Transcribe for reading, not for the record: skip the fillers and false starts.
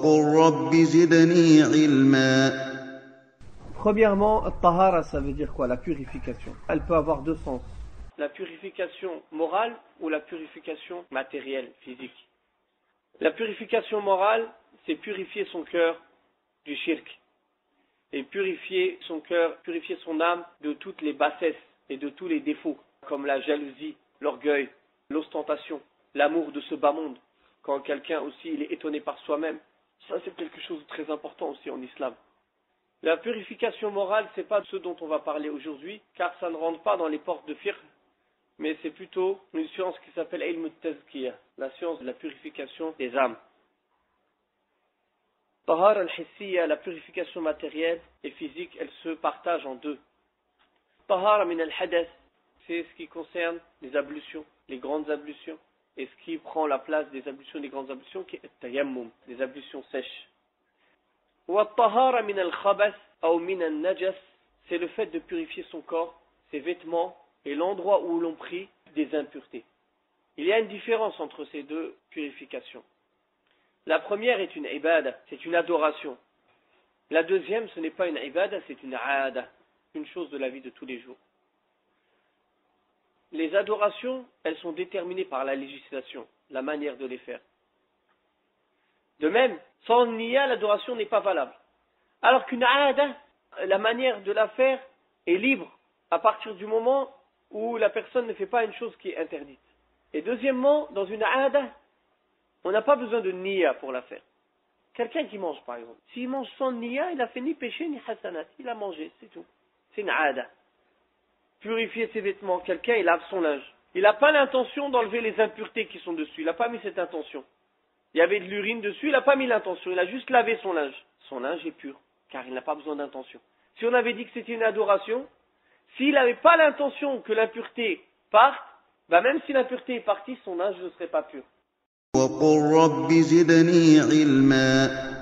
وقل رب زدني علما. Premièrement, tahara, ça veut dire quoi? La purification. Elle peut avoir deux sens. La purification morale ou la purification matérielle, physique. La purification morale, c'est purifier son cœur du shirk. Et purifier son cœur, purifier son âme de toutes les bassesses et de tous les défauts, comme la jalousie, l'orgueil, l'ostentation, l'amour de ce bas monde. Quand quelqu'un aussi il est étonné par soi-même, ça c'est quelque chose de très important aussi en islam. La purification morale, c'est pas ce dont on va parler aujourd'hui, car ça ne rentre pas dans les portes de fiqh, mais c'est plutôt une science qui s'appelle ilm al-tazkiyah, la science de la purification des âmes. Tahara al-hissiyya, la purification matérielle et physique, elle se partage en deux. Tahara min al-hadath, c'est ce qui concerne les ablutions, les grandes ablutions, et ce qui prend la place des ablutions, des grandes ablutions, qui est tayammum, les ablutions sèches. Wa-tahara min al-khabath ou min al-najas, c'est le fait de purifier son corps, ses vêtements et l'endroit où l'on prie des impuretés. Il y a une différence entre ces deux purifications. La première est une ibada, c'est une adoration. La deuxième, ce n'est pas une ibada, c'est une aada, une chose de la vie de tous les jours. Les adorations, elles sont déterminées par la législation, la manière de les faire. De même, sans niya, l'adoration n'est pas valable. Alors qu'une aada, la manière de la faire est libre à partir du moment où la personne ne fait pas une chose qui est interdite. Et deuxièmement, dans une aada, on n'a pas besoin de niya pour la faire. Quelqu'un qui mange par exemple, s'il mange sans niya, il n'a fait ni péché ni hasanat, il a mangé, c'est tout. C'est une aada. Purifier ses vêtements, quelqu'un il lave son linge. Il n'a pas l'intention d'enlever les impuretés qui sont dessus, il n'a pas mis cette intention. Il y avait de l'urine dessus, il n'a pas mis l'intention, il a juste lavé son linge. Son linge est pur, car il n'a pas besoin d'intention. Si on avait dit que c'était une adoration, s'il n'avait pas l'intention que l'impureté parte, même si l'impureté est partie, son linge ne serait pas pur. وقل رب زدني علما.